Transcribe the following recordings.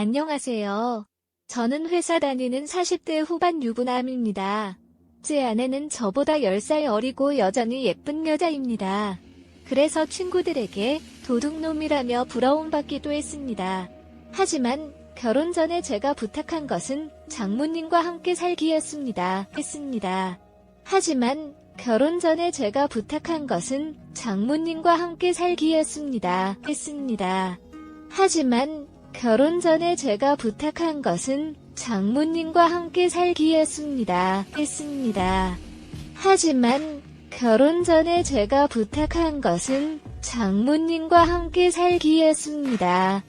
안녕하세요. 저는 회사 다니는 40대 후반 유부남입니다. 제 아내는 저보다 10살 어리고 여전히 예쁜 여자입니다. 그래서 친구들에게 도둑놈이라며 부러움받기도 했습니다. 하지만 결혼 전에 제가 부탁한 것은 장모님과 함께 살기였습니다. 하지만 결혼 전에 제가 부탁한 것은 장모님과 함께 살기였습니다. 하지만 결혼 전에 제가 부탁한 것은 장모님과 함께 살기였습니다. 하지만 결혼 전에 제가 부탁한 것은 장모님과 함께 살기였습니다.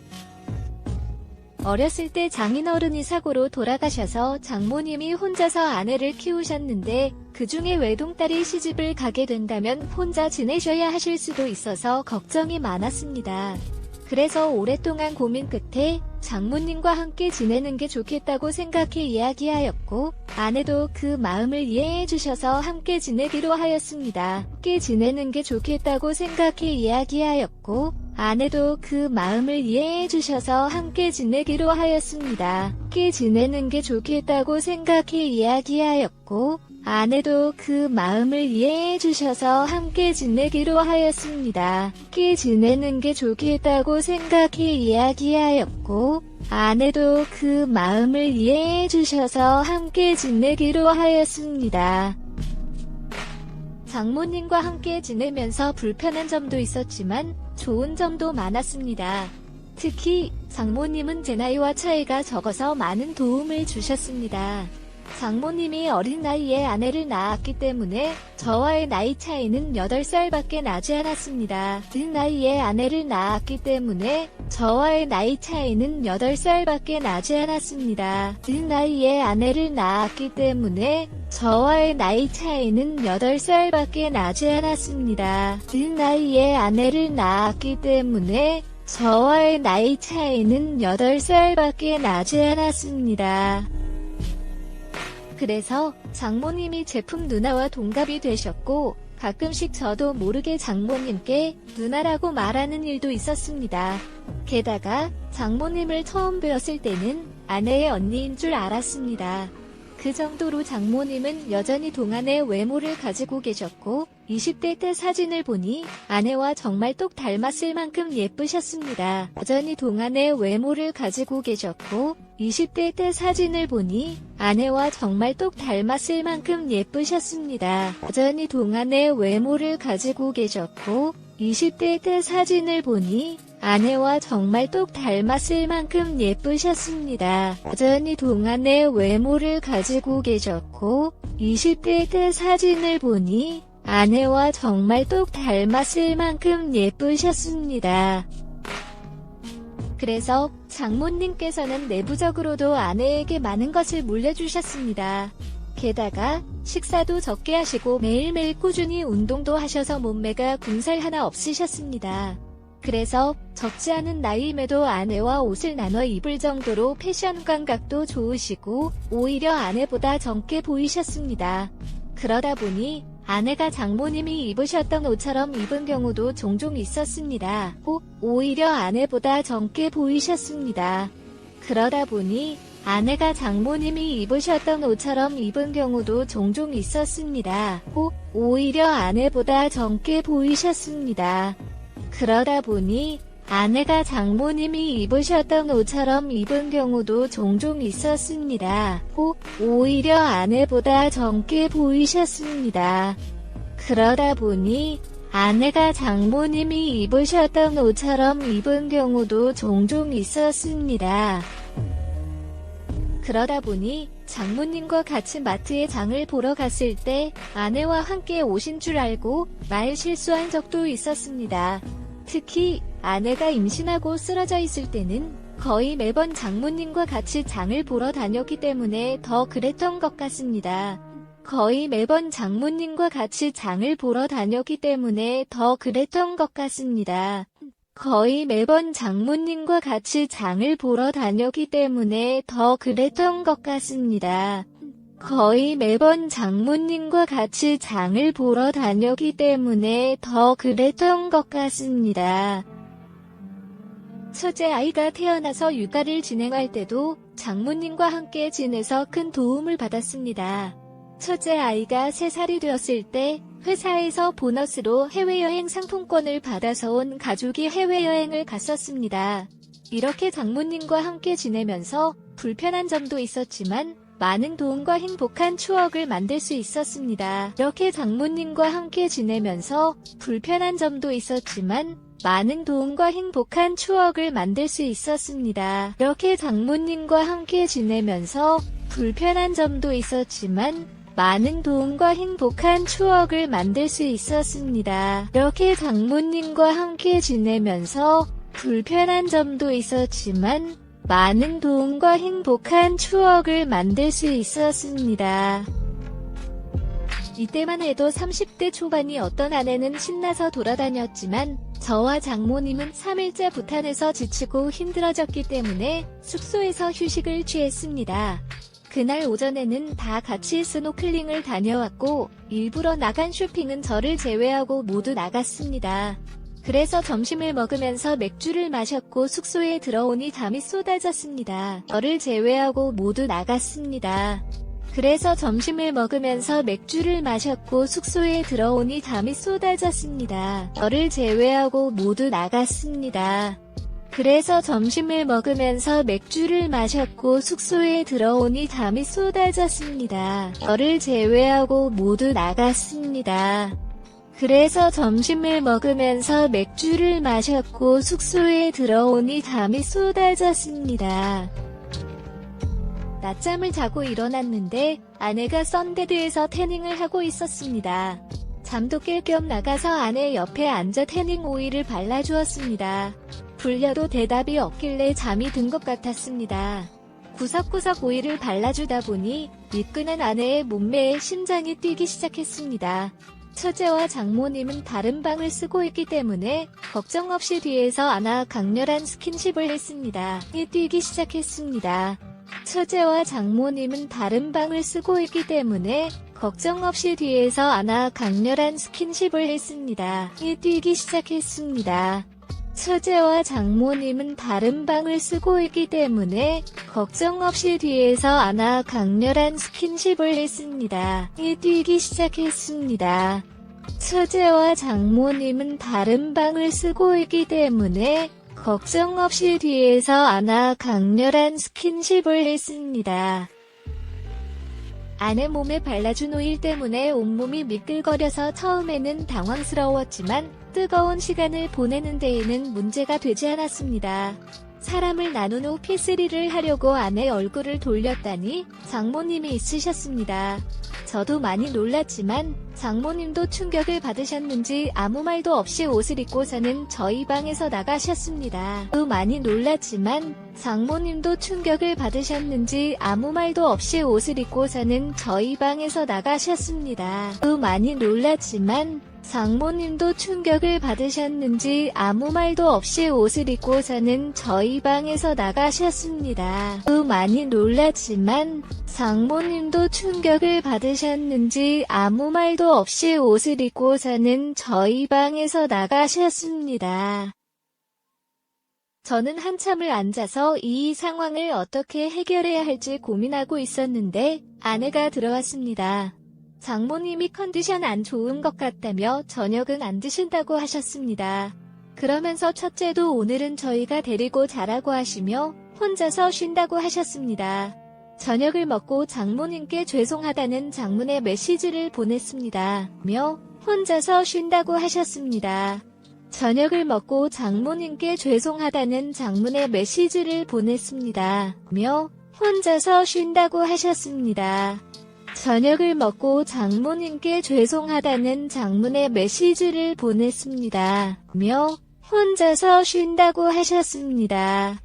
어렸을 때 장인어른이 사고로 돌아가셔서 장모님이 혼자서 아내를 키우셨는데 그중에 외동딸이 시집을 가게 된다면 혼자 지내셔야 하실 수도 있어서 걱정이 많았습니다. 그래서 오랫동안 고민 끝에 장모님과 함께 지내는 게 좋겠다고 생각해 이야기하였고 아내도 그 마음을 이해해 주셔서 함께 지내기로 하였습니다. 함께 지내는 게 좋겠다고 생각해 이야기하였고 아내도 그 마음을 이해해 주셔서 함께 지내기로 하였습니다. 함께 지내는 게 좋겠다고 생각해 이야기하였고 아내도 그 마음을 이해해 주셔서 함께 지내기로 하였습니다. 함께 지내는 게 좋겠다고 생각해 이야기하였고 아내도 그 마음을 이해해 주셔서 함께 지내기로 하였습니다. 장모님과 함께 지내면서 불편한 점도 있었지만 좋은 점도 많았습니다. 특히 장모님은 제 나이와 차이가 적어서 많은 도움을 주셨습니다. 장모님이 어린 나이에 아내를 낳았기 때문에 저와의 나이 차이는 8살밖에 나지 않았습니다. 어린 나이에 아내를 낳았기 때문에 저와의 나이 차이는 8살밖에 나지 않았습니다. 어린 나이에 아내를 낳았기 때문에 저와의 나이 차이는 8살밖에 나지 않았습니다. 어린 나이에 아내를 낳았기 때문에 저와의 나이 차이는 8살밖에 나지 않았습니다. 그래서 장모님이 제품 누나와 동갑이 되셨고 가끔씩 저도 모르게 장모님께 누나라고 말하는 일도 있었습니다. 게다가 장모님을 처음 뵈었을 때는 아내의 언니인 줄 알았습니다. 그 정도로 장모님은 여전히 동안의 외모를 가지고 계셨고 20대 때 사진을 보니 아내와 정말 똑 닮았을 만큼 예쁘셨습니다. 여전히 동안의 외모를 가지고 계셨고 20대 때 사진을 보니 아내와 정말 똑 닮았을 만큼 예쁘셨습니다. 여전히 동안의 외모를 가지고 계셨고 20대 때 사진을 보니 아내와 정말 똑 닮았을 만큼 예쁘셨습니다. 여전히 동안의 외모를 가지고 계셨고 20대 때 사진을 보니 아내와 정말 똑 닮았을 만큼 예쁘셨습니다. 그래서 장모님께서는 내부적으로도 아내에게 많은 것을 물려주셨습니다. 게다가 식사도 적게 하시고 매일매일 꾸준히 운동도 하셔서 몸매가 군살 하나 없으셨습니다. 그래서 적지 않은 나이임에도 아내와 옷을 나눠 입을 정도로 패션 감각도 좋으시고 오히려 아내보다 젊게 보이셨습니다. 그러다 보니 아내가 장모님이 입으셨던 옷처럼 입은 경우도 종종 있었습니다. 오히려 아내보다 젊게 보이셨습니다. 그러다 보니 아내가 장모님이 입으셨던 옷처럼 입은 경우도 종종 있었습니다. 오히려 아내보다 젊게 보이셨습니다. 그러다 보니 아내가 장모님이 입으셨던 옷처럼 입은 경우도 종종 있었습니다. 오히려 아내보다 젊게 보이셨습니다. 그러다 보니 아내가 장모님이 입으셨던 옷처럼 입은 경우도 종종 있었습니다. 그러다 보니 장모님과 같이 마트에 장을 보러 갔을 때 아내와 함께 오신 줄 알고 말 실수한 적도 있었습니다. 특히 아내가 임신하고 쓰러져 있을 때는 거의 매번 장모님과 같이 장을 보러 다녔기 때문에 더 그랬던 것 같습니다. 거의 매번 장모님과 같이 장을 보러 다녔기 때문에 더 그랬던 것 같습니다. 거의 매번 장모님과 같이 장을 보러 다녔기 때문에 더 그랬던 것 같습니다. 거의 매번 장모님과 같이 장을 보러 다녔기 때문에 더 그랬던 것 같습니다. 첫째 아이가 태어나서 육아를 진행할 때도 장모님과 함께 지내서 큰 도움을 받았습니다. 첫째 아이가 3살이 되었을 때 회사에서 보너스로 해외여행 상품권을 받아서 온 가족이 해외여행을 갔었습니다. 이렇게 장모님과 함께 지내면서 불편한 점도 있었지만 많은 도움과 행복한 추억을 만들 수 있었습니다. 이렇게 장모님과 함께 지내면서 불편한 점도 있었지만 많은 도움과 행복한 추억을 만들 수 있었습니다. 이렇게 장모님과 함께 지내면서 불편한 점도 있었지만 많은 도움과 행복한 추억을 만들 수 있었습니다. 이렇게 장모님과 함께 지내면서 불편한 점도 있었지만 많은 도움과 행복한 추억을 만들 수 있었습니다. 이때만 해도 30대 초반이 어떤 아내는 신나서 돌아다녔지만 저와 장모님은 3일째 부탄에서 지치고 힘들어졌기 때문에 숙소에서 휴식을 취했습니다. 그날 오전에는 다 같이 스노클링을 다녀왔고 일부러 나간 쇼핑은 저를 제외하고 모두 나갔습니다. 그래서 점심을 먹으면서 맥주를 마셨고 숙소에 들어오니 잠이 쏟아졌습니다. 저를 제외하고 모두 나갔습니다. 그래서 점심을 먹으면서 맥주를 마셨고 숙소에 들어오니 잠이 쏟아졌습니다. 저를 제외하고 모두 나갔습니다. 그래서 점심을 먹으면서 맥주를 마셨고 숙소에 들어오니 잠이 쏟아졌습니다. 저를 제외하고 모두 나갔습니다. 그래서 점심을 먹으면서 맥주를 마셨고 숙소에 들어오니 잠이 쏟아졌습니다. 낮잠을 자고 일어났는데 아내가 선베드에서 태닝을 하고 있었습니다. 잠도 깰 겸 나가서 아내 옆에 앉아 태닝 오일을 발라주었습니다. 불려도 대답이 없길래 잠이 든 것 같았습니다. 구석구석 오일을 발라주다 보니 미끈한 아내의 몸매에 심장이 뛰기 시작했습니다. 처제와 장모님은 다른 방을 쓰고 있기 때문에 걱정 없이 뒤에서 안아 강렬한 스킨십을 했습니다. 뛰기 시작했습니다. 처제와 장모님은 다른 방을 쓰고 있기 때문에 걱정 없이 뒤에서 안아 강렬한 스킨십을 했습니다. 뛰기 시작했습니다. 처제와 장모님은 다른 방을 쓰고 있기 때문에 걱정 없이 뒤에서 안아 강렬한 스킨십을 했습니다. 뛰기 시작했습니다. 처제와 장모님은 다른 방을 쓰고 있기 때문에 걱정 없이 뒤에서 안아 강렬한 스킨십을 했습니다. 아내 몸에 발라준 오일 때문에 온몸이 미끌거려서 처음에는 당황스러웠지만 뜨거운 시간을 보내는 데에는 문제가 되지 않았습니다. 사람을 나눈 후 P3를 하려고 아내 얼굴을 돌렸다니 장모님이 있으셨습니다. 저도 많이 놀랐지만 장모님도 충격을 받으셨는지 아무 말도 없이 옷을 입고서는 저희 방에서 나가셨습니다. 또 많이 놀랐지만 장모님도 충격을 받으셨는지 아무 말도 없이 옷을 입고서는 저희 방에서 나가셨습니다. 또 많이 놀랐지만 장모님도 충격을 받으셨는지 아무 말도 없이 옷을 입고서는 저희 방에서 나가셨습니다. 또 많이 놀랐지만 장모님도 충격을 받으셨는지 아무 말도 없이 옷을 입고서는 저희 방에서 나가셨습니다. 저는 한참을 앉아서 이 상황을 어떻게 해결해야 할지 고민하고 있었는데 아내가 들어왔습니다. 장모님이 컨디션 안 좋은 것 같다며 저녁은 안 드신다고 하셨습니다. 그러면서 첫째도 오늘은 저희가 데리고 자라고 하시며 혼자서 쉰다고 하셨습니다. 저녁을 먹고 장모님께 죄송하다는 장문의 메시지를 보냈습니다. 며 혼자서 쉰다고 하셨습니다. 저녁을 먹고 장모님께 죄송하다는 장문의 메시지를 보냈습니다. 며 혼자서 쉰다고 하셨습니다. 저녁을 먹고 장모님께 죄송하다는 장문의 메시지를 보냈습니다. 며 혼자서 쉰다고 하셨습니다.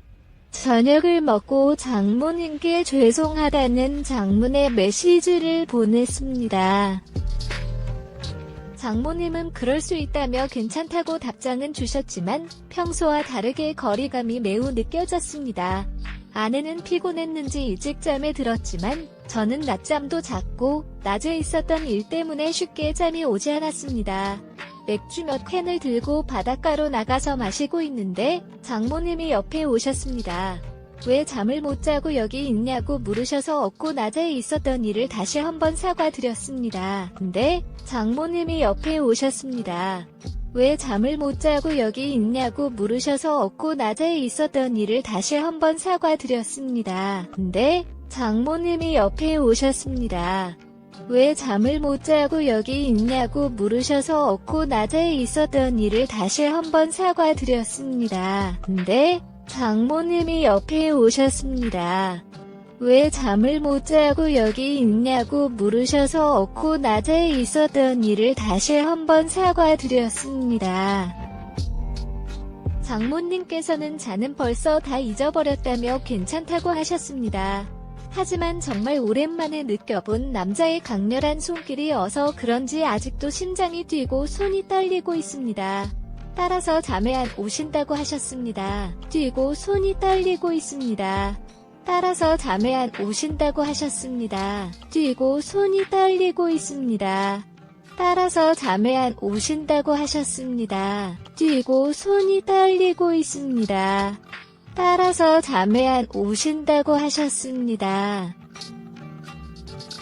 저녁을 먹고 장모님께 죄송하다는 장문의 메시지를 보냈습니다. 장모님은 그럴 수 있다며 괜찮다고 답장은 주셨지만 평소와 다르게 거리감이 매우 느껴졌습니다. 아내는 피곤했는지 일찍 잠에 들었지만 저는 낮잠도 잤고 낮에 있었던 일 때문에 쉽게 잠이 오지 않았습니다. 맥주 몇 캔을 들고 바닷가로 나가서 마시고 있는데 장모님이 옆에 오셨습니다. 왜 잠을 못 자고 여기 있냐고 물으셔서 없고 낮에 있었던 일을 다시 한번 사과드렸습니다. 근데 장모님이 옆에 오셨습니다. 왜 잠을 못 자고 여기 있냐고 물으셔서 없고 낮에 있었던 일을 다시 한번 사과드렸습니다. 근데 장모님이 옆에 오셨습니다. 왜 잠을 못 자고 여기 있냐고 물으셔서 없고 낮에 있었던 일을 다시 한번 사과드렸습니다. 근데 장모님이 옆에 오셨습니다. 왜 잠을 못 자고 여기 있냐고 물으셔서 없고 낮에 있었던 일을 다시 한번 사과드렸습니다. 장모님께서는 자는 벌써 다 잊어버렸다며 괜찮다고 하셨습니다. 하지만 정말 오랜만에 느껴본 남자의 강렬한 손길이 어서 그런지 아직도 심장이 뛰고 손이 떨리고 있습니다. 따라서 잠에 안 오신다고 하셨습니다. 뛰고 손이 떨리고 있습니다. 따라서 잠에 안 오신다고 하셨습니다. 뛰고 손이 떨리고 있습니다. 따라서 잠에 안 오신다고 하셨습니다. 뛰고 손이 떨리고 있습니다. 따라서 잠에 안 오신다고 하셨습니다.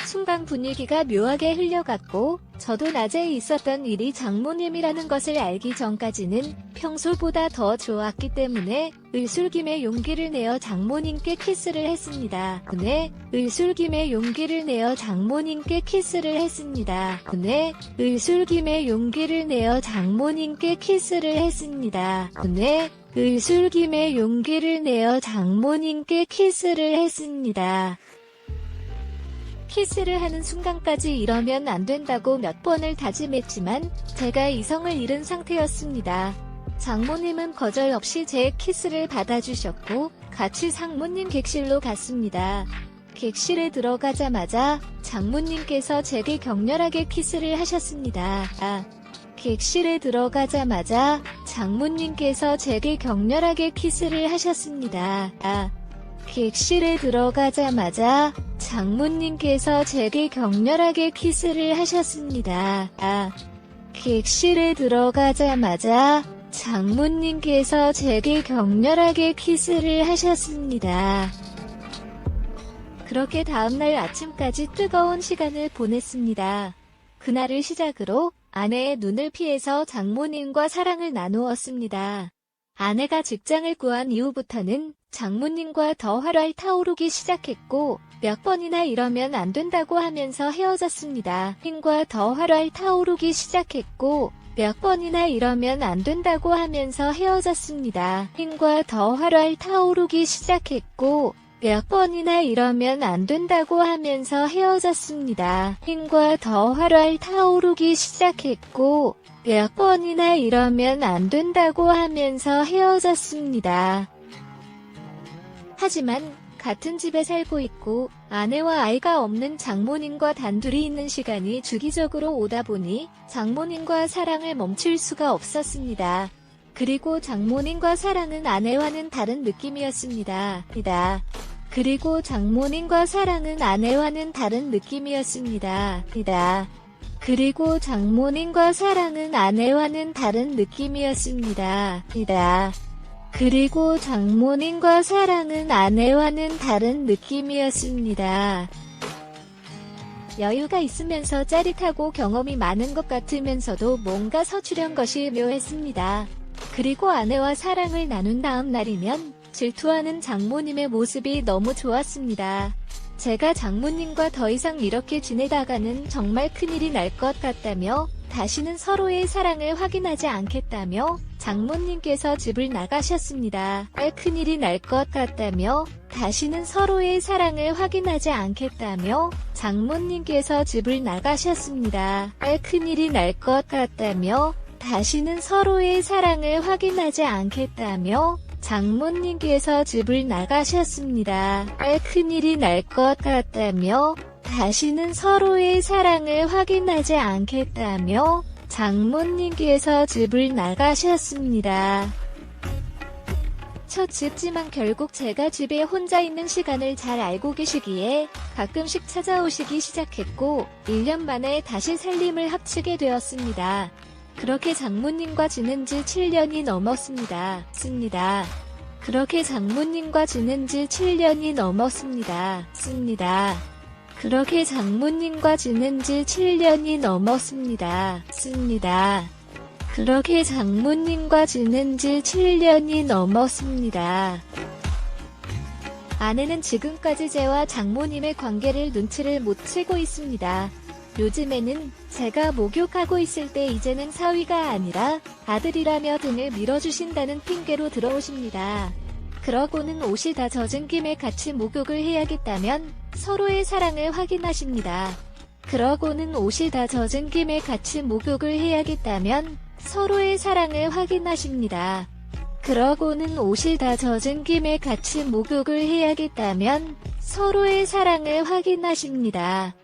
순간 분위기가 묘하게 흘려갔고 저도 낮에 있었던 일이 장모님이라는 것을 알기 전까지는 평소보다 더 좋았기 때문에 을술김에 용기를 내어 장모님께 키스를 했습니다. 을술김에 용기를 내어 장모님께 키스를 했습니다. 을술김에 용기를 내어 장모님께 키스를 했습니다. 을술김에 용기를 내어 장모님께 키스를 했습니다. 키스를 하는 순간까지 이러면 안 된다고 몇 번을 다짐했지만 제가 이성을 잃은 상태였습니다. 장모님은 거절없이 제 키스를 받아주셨고 같이 상무님 객실로 갔습니다. 객실에 들어가자마자 장모님께서 제게 격렬하게 키스를 하셨습니다. 객실에 들어가자마자 장모님께서 제게 격렬하게 키스를 하셨습니다. 객실에 들어가자마자 장모님께서 제게 격렬하게 키스를 하셨습니다. 객실에 들어가자마자 장모님께서 제게 격렬하게 키스를 하셨습니다. 그렇게 다음날 아침까지 뜨거운 시간을 보냈습니다. 그날을 시작으로 아내의 눈을 피해서 장모님과 사랑을 나누었습니다. 아내가 직장을 구한 이후부터는 장모님과 더 활활 타오르기 시작했고 몇 번이나 이러면 안 된다고 하면서 헤어졌습니다. 님과 더 활활 타오르기 시작했고 몇 번이나 이러면 안 된다고 하면서 헤어졌습니다. 님과 더 활활 타오르기 시작했고 몇 번이나 이러면 안 된다고 하면서 헤어졌습니다. 님과 더 활활 타오르기 시작했고 몇 번이나 이러면 안 된다고 하면서 헤어졌습니다. 하지만 같은 집에 살고 있고 아내와 아이가 없는 장모님과 단둘이 있는 시간이 주기적으로 오다 보니 장모님과 사랑을 멈출 수가 없었습니다. 그리고 장모님과 사랑은 아내와는 다른 느낌이었습니다. 그리고 장모님과 사랑은 아내와는 다른 느낌이었습니다. 그리고 장모님과 사랑은 아내와는 다른 느낌이었습니다. 그리고 장모님과 사랑은 아내와는 다른 느낌이었습니다. 여유가 있으면서 짜릿하고 경험이 많은 것 같으면서도 뭔가 서투른 것이 묘했습니다. 그리고 아내와 사랑을 나눈 다음 날이면 질투하는 장모님의 모습이 너무 좋았습니다. 제가 장모님과 더 이상 이렇게 지내다가는 정말 큰일이 날 것 같다며 다시는 서로의 사랑을 확인하지 않겠다며 장모님께서 집을 나가셨습니다. 큰일이 날 것 같다며 다시는 서로의 사랑을 확인하지 않겠다며 장모님께서 집을 나가셨습니다. 큰일이 날 것 같다며 다시는 서로의 사랑을 확인하지 않겠다며 장모님께서 집을 나가셨습니다. 큰일이 날 것 같다며 다시는 서로의 사랑을 확인하지 않겠다며 장모님께서 집을 나가셨습니다. 첫 집지만 결국 제가 집에 혼자 있는 시간을 잘 알고 계시기에 가끔씩 찾아오시기 시작했고 1년 만에 다시 살림을 합치게 되었습니다. 그렇게 장모님과 지낸 지 7년이 넘었습니다. 그렇게 장모님과 지낸 지 7년이 넘었습니다. 그렇게 장모님과 지낸 지 7년이 넘었습니다. 그렇게 장모님과 지낸 지 7년이 넘었습니다. 아내는 지금까지 제와 장모님의 관계를 눈치를 못 채고 있습니다. 요즘에는 제가 목욕하고 있을 때 이제는 사위가 아니라 아들이라며 등을 밀어주신다는 핑계로 들어오십니다. 그러고는 옷이 다 젖은 김에 같이 목욕을 해야겠다면 서로의 사랑을 확인하십니다. 그러고는 옷이 다 젖은 김에 같이 목욕을 해야겠다면 서로의 사랑을 확인하십니다. 그러고는 옷이 다 젖은 김에 같이 목욕을 해야겠다면 서로의 사랑을 확인하십니다.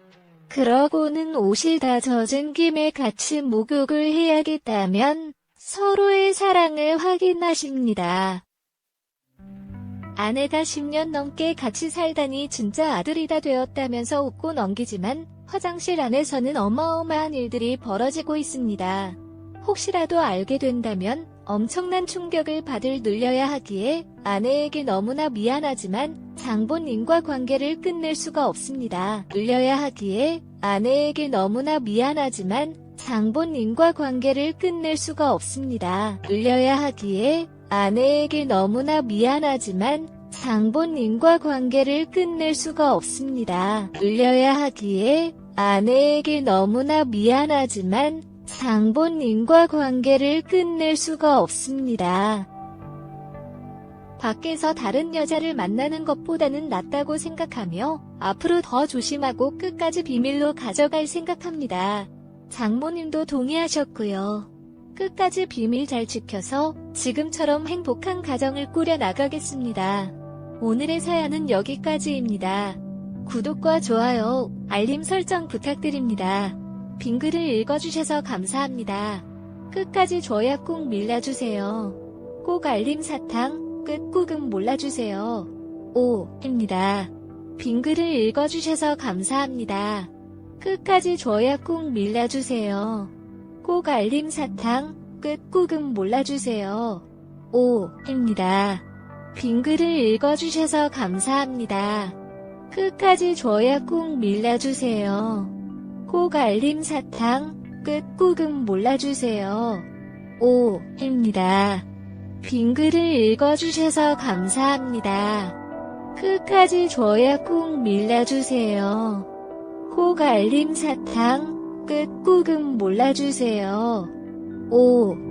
그러고는 옷이 다 젖은 김에 같이 목욕을 해야겠다면 서로의 사랑을 확인하십니다. 아내가 10년 넘게 같이 살다니 진짜 아들이다 되었다면서 웃고 넘기지만 화장실 안에서는 어마어마한 일들이 벌어지고 있습니다. 혹시라도 알게 된다면 엄청난 충격을 받을 눌려야 하기에 아내에게 너무나 미안하지만 장본인과 관계를 끝낼 수가 없습니다. 눌려야 하기에 아내에게 너무나 미안하지만 장본인과 관계를 끝낼 수가 없습니다. 눌려야 하기에 아내에게 너무나 미안하지만 장본인과 관계를 끝낼 수가 없습니다. 눌려야 하기에 아내에게 너무나 미안하지만 장본인과 관계를 끝낼 수가 없습니다. 밖에서 다른 여자를 만나는 것보다는 낫다고 생각하며 앞으로 더 조심하고 끝까지 비밀로 가져갈 생각합니다. 장모님도 동의하셨고요. 끝까지 비밀 잘 지켜서 지금처럼 행복한 가정을 꾸려나가겠습니다. 오늘의 사연은 여기까지입니다. 구독과 좋아요, 알림 설정 부탁드립니다. 빈 글을 읽어주셔서 감사합니다. 끝까지 좋아요 꾹 밀어주세요. 꼭 알림 사탕, 끝 꾹은 몰라주세요. 5입니다. 빈 글을 읽어주셔서 감사합니다. 끝까지 좋아요 꾹 밀어주세요. 꼭 알림 사탕, 끝 꾹은 몰라주세요. 5입니다. 빈 글을 읽어주셔서 감사합니다. 끝까지 좋아요 꾹 밀어주세요. 꼭 알림 사탕, 끝 꾹은 몰라주세요. 5입니다. 빈 글을 읽어주셔서 감사합니다. 끝까지 좋아요 꾹 밀어주세요. 꼭 알림 사탕, 끝 꾹은 몰라주세요. 5